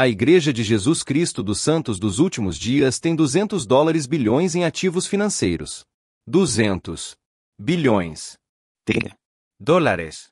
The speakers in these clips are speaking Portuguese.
A Igreja de Jesus Cristo dos Santos dos Últimos Dias tem 200 bilhões em ativos financeiros. 200 bilhões de dólares.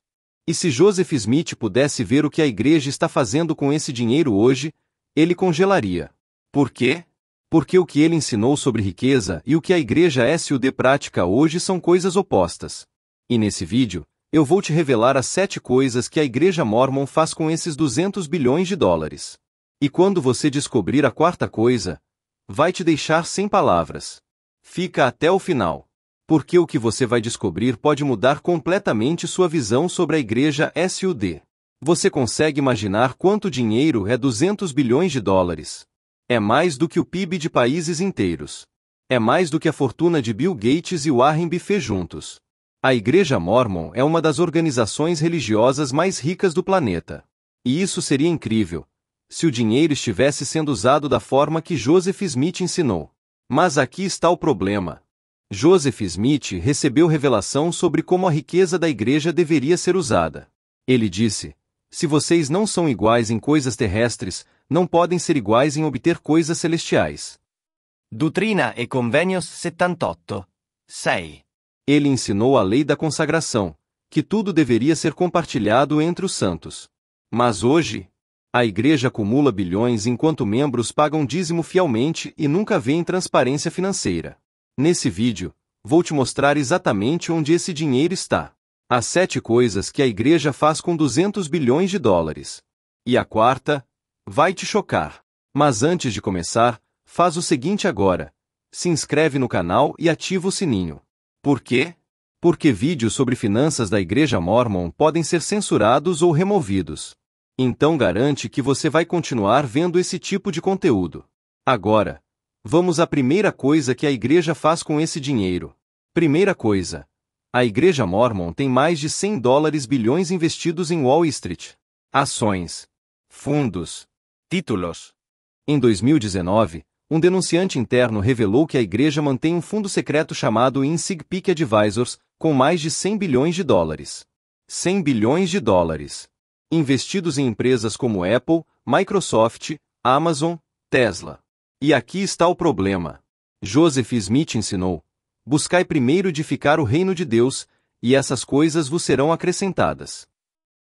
E se Joseph Smith pudesse ver o que a igreja está fazendo com esse dinheiro hoje, ele congelaria. Por quê? Porque o que ele ensinou sobre riqueza e o que a igreja SUD pratica hoje são coisas opostas. E nesse vídeo, eu vou te revelar as 7 coisas que a Igreja Mormon faz com esses 200 bilhões de dólares. E quando você descobrir a 4ª coisa, vai te deixar sem palavras. Fica até o final. Porque o que você vai descobrir pode mudar completamente sua visão sobre a Igreja SUD. Você consegue imaginar quanto dinheiro é 200 bilhões de dólares? É mais do que o PIB de países inteiros. É mais do que a fortuna de Bill Gates e Warren Buffett juntos. A Igreja Mormon é uma das organizações religiosas mais ricas do planeta. E isso seria incrível, se o dinheiro estivesse sendo usado da forma que Joseph Smith ensinou. Mas aqui está o problema. Joseph Smith recebeu revelação sobre como a riqueza da igreja deveria ser usada. Ele disse: se vocês não são iguais em coisas terrestres, não podem ser iguais em obter coisas celestiais. Doutrina e Convenios 78, 6. Ele ensinou a lei da consagração, que tudo deveria ser compartilhado entre os santos. Mas hoje, a igreja acumula bilhões enquanto membros pagam dízimo fielmente e nunca vêem transparência financeira. Nesse vídeo, vou te mostrar exatamente onde esse dinheiro está. As 7 coisas que a igreja faz com 200 bilhões de dólares. E a 4ª vai te chocar. Mas antes de começar, faz o seguinte agora. Se inscreve no canal e ativa o sininho. Por quê? Porque vídeos sobre finanças da Igreja Mormon podem ser censurados ou removidos. Então garante que você vai continuar vendo esse tipo de conteúdo. Agora, vamos à primeira coisa que a igreja faz com esse dinheiro. Primeira coisa. A Igreja Mormon tem mais de 100 bilhões investidos em Wall Street. Ações, fundos, títulos. Em 2019, um denunciante interno revelou que a igreja mantém um fundo secreto chamado Insig Peak Advisors, com mais de 100 bilhões de dólares. 100 bilhões de dólares. Investidos em empresas como Apple, Microsoft, Amazon, Tesla. E aqui está o problema. Joseph Smith ensinou: buscai primeiro edificar o reino de Deus, e essas coisas vos serão acrescentadas.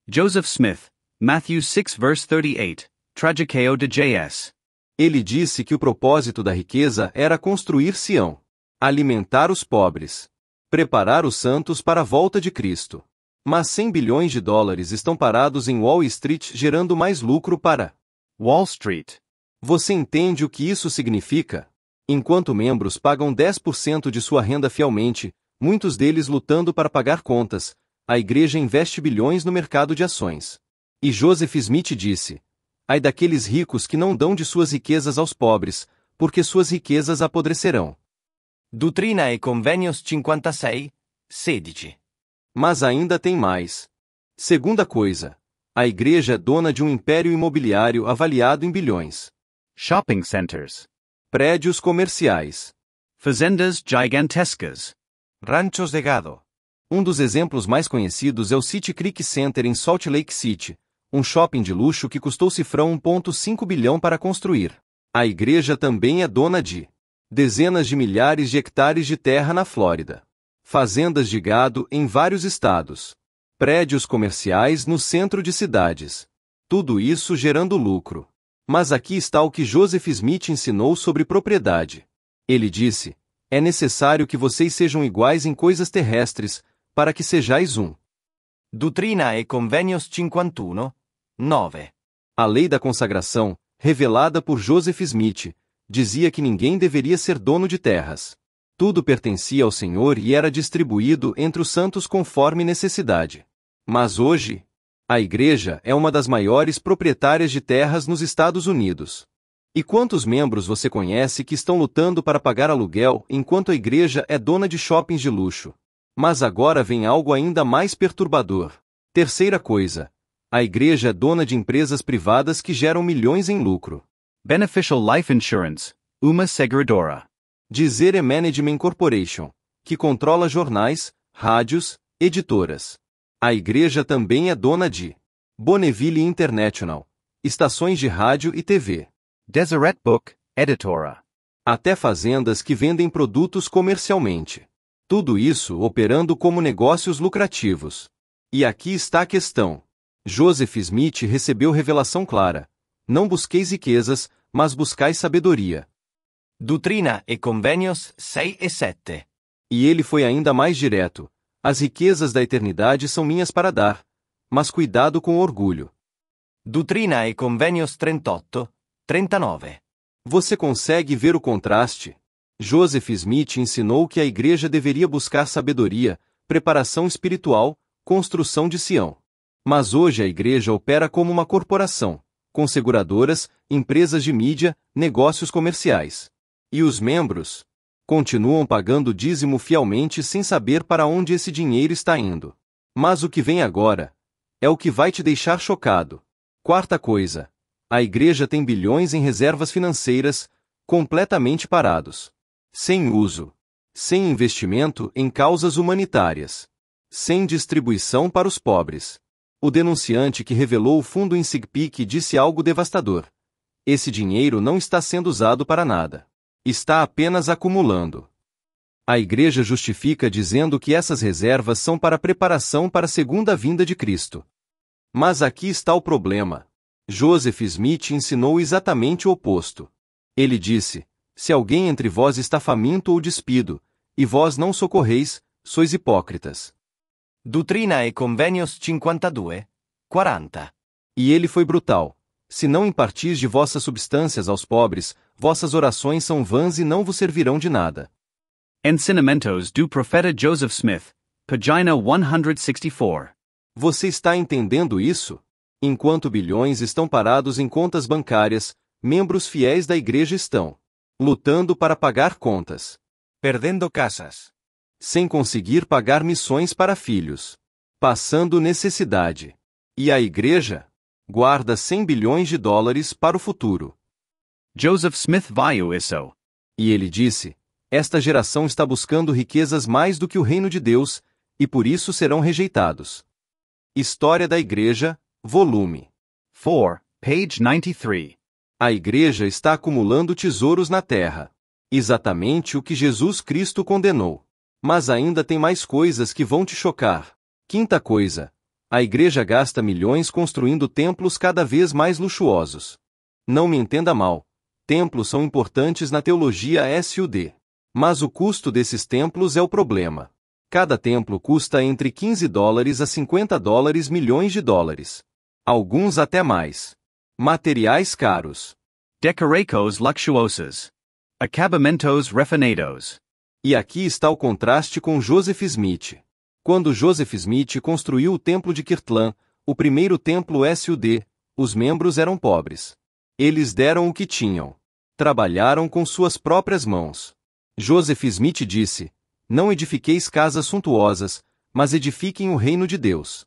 Joseph Smith, Matthew 6 verse 38, Tragiceo de J.S. Ele disse que o propósito da riqueza era construir Sião, alimentar os pobres, preparar os santos para a volta de Cristo. Mas 100 bilhões de dólares estão parados em Wall Street gerando mais lucro para Wall Street. Você entende o que isso significa? Enquanto membros pagam 10% de sua renda fielmente, muitos deles lutando para pagar contas, a igreja investe bilhões no mercado de ações. E Joseph Smith disse: ai daqueles ricos que não dão de suas riquezas aos pobres, porque suas riquezas apodrecerão. Doutrina e Convenios 56, 16. Mas ainda tem mais. Segunda coisa. A igreja é dona de um império imobiliário avaliado em bilhões. Shopping centers. Prédios comerciais. Fazendas gigantescas. Ranchos de gado. Um dos exemplos mais conhecidos é o City Creek Center em Salt Lake City, um shopping de luxo que custou cifrão 1,5 bilhão para construir. A igreja também é dona de dezenas de milhares de hectares de terra na Flórida. Fazendas de gado em vários estados. Prédios comerciais no centro de cidades. Tudo isso gerando lucro. Mas aqui está o que Joseph Smith ensinou sobre propriedade. Ele disse: é necessário que vocês sejam iguais em coisas terrestres, para que sejais um. Doutrina e Convenios 51, 9. A lei da consagração, revelada por Joseph Smith, dizia que ninguém deveria ser dono de terras. Tudo pertencia ao Senhor e era distribuído entre os santos conforme necessidade. Mas hoje, a igreja é uma das maiores proprietárias de terras nos Estados Unidos. E quantos membros você conhece que estão lutando para pagar aluguel enquanto a igreja é dona de shoppings de luxo? Mas agora vem algo ainda mais perturbador. Terceira coisa. A igreja é dona de empresas privadas que geram milhões em lucro. Beneficial Life Insurance, uma seguradora. Dizer Management Corporation, que controla jornais, rádios, editoras. A igreja também é dona de Bonneville International, estações de rádio e TV, Deseret Book, Editora, até fazendas que vendem produtos comercialmente. Tudo isso operando como negócios lucrativos. E aqui está a questão. Joseph Smith recebeu revelação clara. Não busqueis riquezas, mas buscais sabedoria. Doutrina e Convenios 6 e 7. E ele foi ainda mais direto. As riquezas da eternidade são minhas para dar, mas cuidado com o orgulho. Doutrina e Convenios 38, 39. Você consegue ver o contraste? Joseph Smith ensinou que a igreja deveria buscar sabedoria, preparação espiritual, construção de Sião. Mas hoje a igreja opera como uma corporação, com seguradoras, empresas de mídia, negócios comerciais. E os membros continuam pagando dízimo fielmente sem saber para onde esse dinheiro está indo. Mas o que vem agora é o que vai te deixar chocado. Quarta coisa. A igreja tem bilhões em reservas financeiras, completamente parados. Sem uso. Sem investimento em causas humanitárias. Sem distribuição para os pobres. O denunciante que revelou o fundo em SigPeak disse algo devastador. Esse dinheiro não está sendo usado para nada. Está apenas acumulando. A igreja justifica dizendo que essas reservas são para preparação para a segunda vinda de Cristo. Mas aqui está o problema. Joseph Smith ensinou exatamente o oposto. Ele disse: se alguém entre vós está faminto ou despido, e vós não socorreis, sois hipócritas. Doutrina e Convenios 52, 40. E ele foi brutal. Se não impartis de vossas substâncias aos pobres, vossas orações são vãs e não vos servirão de nada. Ensinamentos do Profeta Joseph Smith, página 164. Você está entendendo isso? Enquanto bilhões estão parados em contas bancárias, membros fiéis da igreja estão lutando para pagar contas, Perdendo casas, sem conseguir pagar missões para filhos, passando necessidade. E a igreja guarda 100 bilhões de dólares para o futuro. Joseph Smith viu isso. E ele disse: esta geração está buscando riquezas mais do que o reino de Deus, e por isso serão rejeitados. História da Igreja, volume 4, page 93. A igreja está acumulando tesouros na terra. Exatamente o que Jesus Cristo condenou. Mas ainda tem mais coisas que vão te chocar. Quinta coisa. A igreja gasta milhões construindo templos cada vez mais luxuosos. Não me entenda mal. Templos são importantes na teologia SUD. Mas o custo desses templos é o problema. Cada templo custa entre 15 dólares a 50 dólares milhões de dólares. Alguns até mais. Materiais caros. Decorados luxuosos. Acabamentos refinados. E aqui está o contraste com Joseph Smith. Quando Joseph Smith construiu o templo de Kirtland, o primeiro templo SUD, os membros eram pobres. Eles deram o que tinham. Trabalharam com suas próprias mãos. Joseph Smith disse: não edifiqueis casas suntuosas, mas edifiquem o reino de Deus.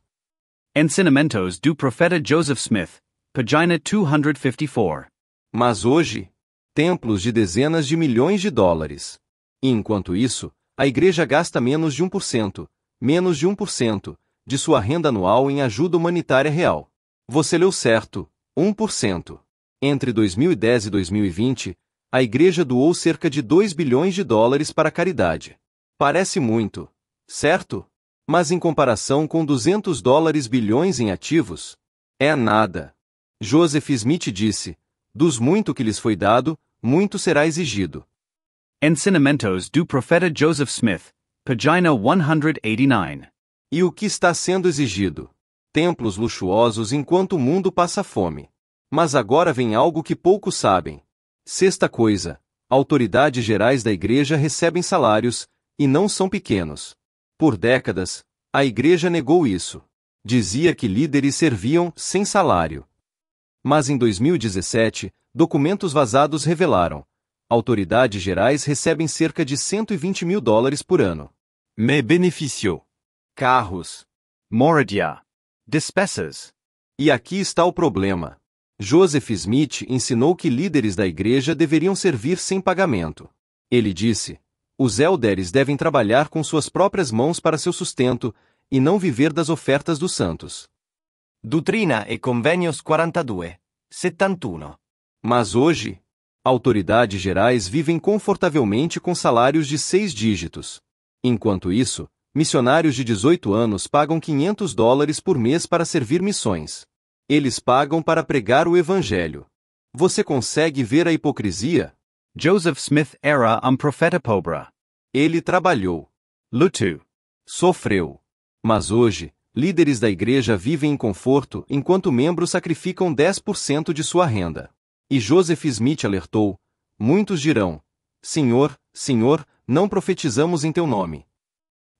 Ensinamentos do Profeta Joseph Smith, página 254. Mas hoje, templos de dezenas de milhões de dólares. E enquanto isso, a igreja gasta menos de 1%, de sua renda anual em ajuda humanitária real. Você leu certo, 1%. Entre 2010 e 2020, a igreja doou cerca de 2 bilhões de dólares para a caridade. Parece muito, certo? Mas em comparação com 200 dólares bilhões em ativos, é nada. Joseph Smith disse: dos muito que lhes foi dado, muito será exigido. Ensinamentos do Profeta Joseph Smith, página 189. E o que está sendo exigido? Templos luxuosos enquanto o mundo passa fome. Mas agora vem algo que poucos sabem. Sexta coisa: autoridades gerais da igreja recebem salários, e não são pequenos. Por décadas, a igreja negou isso. Dizia que líderes serviam sem salário. Mas em 2017, documentos vazados revelaram: autoridades gerais recebem cerca de 120 mil dólares por ano. me beneficio, Carros. Moradia. Despesas. E aqui está o problema. Joseph Smith ensinou que líderes da igreja deveriam servir sem pagamento. Ele disse: os élderes devem trabalhar com suas próprias mãos para seu sustento, e não viver das ofertas dos santos. Doutrina e Convenios 42, 71. Mas hoje, autoridades gerais vivem confortavelmente com salários de 6 dígitos. Enquanto isso, missionários de 18 anos pagam $500 por mês para servir missões. Eles pagam para pregar o evangelho. Você consegue ver a hipocrisia? Joseph Smith era profeta pobre. Ele trabalhou. Lutou. Sofreu. Mas hoje, líderes da igreja vivem em conforto enquanto membros sacrificam 10% de sua renda. E Joseph Smith alertou: muitos dirão: Senhor, Senhor, não profetizamos em teu nome.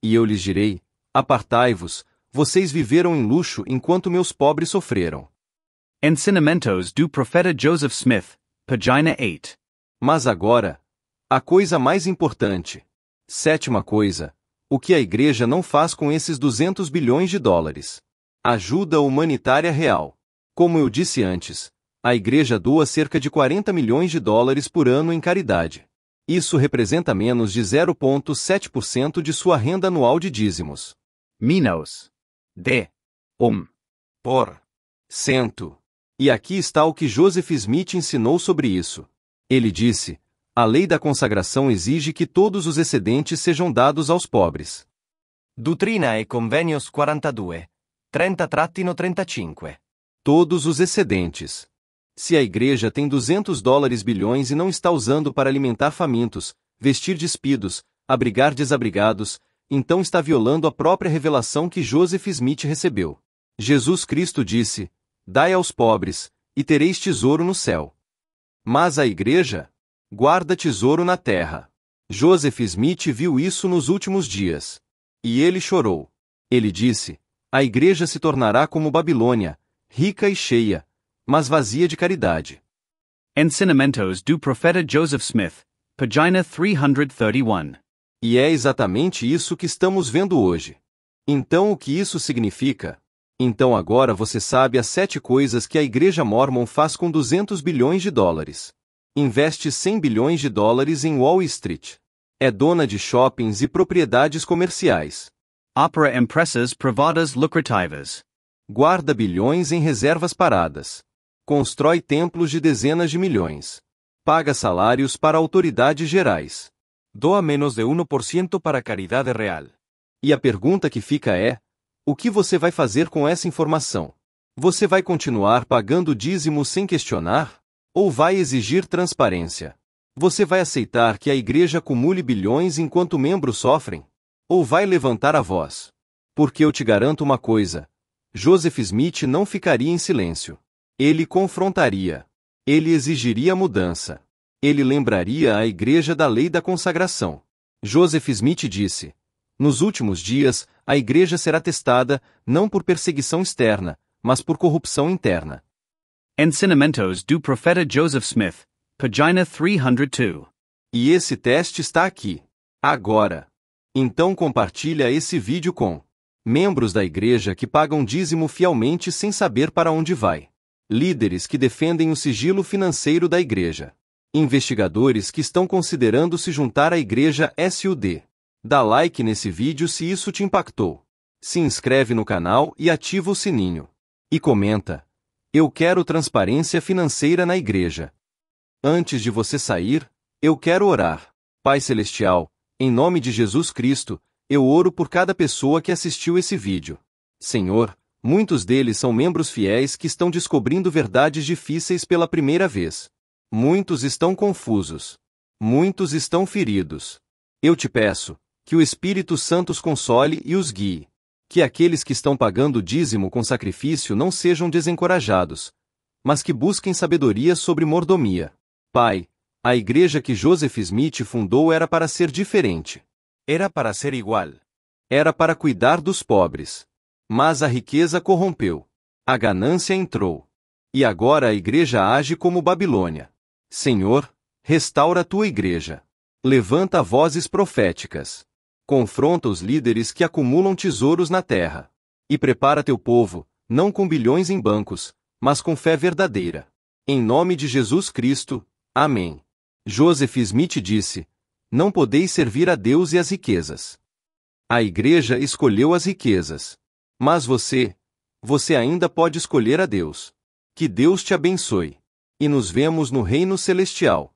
E eu lhes direi: apartai-vos, vocês viveram em luxo enquanto meus pobres sofreram. Ensinamentos do profeta Joseph Smith, página 8. Mas agora, a coisa mais importante. 7ª coisa: o que a igreja não faz com esses $200 bilhões? Ajuda humanitária real. Como eu disse antes, a igreja doa cerca de $40 milhões por ano em caridade. Isso representa menos de 0,7% de sua renda anual de dízimos. Menos de 1%. E aqui está o que Joseph Smith ensinou sobre isso. Ele disse: a lei da consagração exige que todos os excedentes sejam dados aos pobres. Doutrina e Convenios 42, 30-35. Todos os excedentes. Se a igreja tem $200 bilhões e não está usando para alimentar famintos, vestir despidos, abrigar desabrigados, então está violando a própria revelação que Joseph Smith recebeu. Jesus Cristo disse: dai aos pobres, e tereis tesouro no céu. Mas a igreja guarda tesouro na terra. Joseph Smith viu isso nos últimos dias. E ele chorou. Ele disse: a igreja se tornará como Babilônia, rica e cheia, mas vazia de caridade. Ensinamentos do profeta Joseph Smith, página 331. E é exatamente isso que estamos vendo hoje. Então o que isso significa? Então agora você sabe as 7 coisas que a Igreja Mormon faz com $200 bilhões. Investe $100 bilhões em Wall Street. É dona de shoppings e propriedades comerciais. Opera empresas privadas lucrativas. Guarda bilhões em reservas paradas. Constrói templos de dezenas de milhões. Paga salários para autoridades gerais. Doa menos de 1% para caridade real. E a pergunta que fica é: o que você vai fazer com essa informação? Você vai continuar pagando dízimo sem questionar? Ou vai exigir transparência? Você vai aceitar que a igreja acumule bilhões enquanto membros sofrem? Ou vai levantar a voz? Porque eu te garanto uma coisa: Joseph Smith não ficaria em silêncio. Ele confrontaria. Ele exigiria mudança. Ele lembraria a igreja da lei da consagração. Joseph Smith disse: nos últimos dias, a igreja será testada, não por perseguição externa, mas por corrupção interna. Ensinamentos do profeta Joseph Smith, página 302. E esse teste está aqui. Agora. Então compartilha esse vídeo com membros da igreja que pagam dízimo fielmente sem saber para onde vai. Líderes que defendem o sigilo financeiro da igreja. Investigadores que estão considerando se juntar à igreja SUD. Dá like nesse vídeo se isso te impactou. Se inscreve no canal e ativa o sininho. E comenta: eu quero transparência financeira na igreja. Antes de você sair, eu quero orar. Pai Celestial, em nome de Jesus Cristo, eu oro por cada pessoa que assistiu esse vídeo. Senhor, muitos deles são membros fiéis que estão descobrindo verdades difíceis pela primeira vez. Muitos estão confusos. Muitos estão feridos. Eu te peço que o Espírito Santo os console e os guie. Que aqueles que estão pagando dízimo com sacrifício não sejam desencorajados, mas que busquem sabedoria sobre mordomia. Pai, a igreja que Joseph Smith fundou era para ser diferente. Era para ser igual. Era para cuidar dos pobres. Mas a riqueza corrompeu. A ganância entrou. E agora a igreja age como Babilônia. Senhor, restaura a tua igreja. Levanta vozes proféticas. Confronta os líderes que acumulam tesouros na terra. E prepara teu povo, não com bilhões em bancos, mas com fé verdadeira. Em nome de Jesus Cristo, amém. Joseph Smith disse: não podeis servir a Deus e as riquezas. A igreja escolheu as riquezas. Mas você ainda pode escolher a Deus. Que Deus te abençoe. E nos vemos no reino celestial.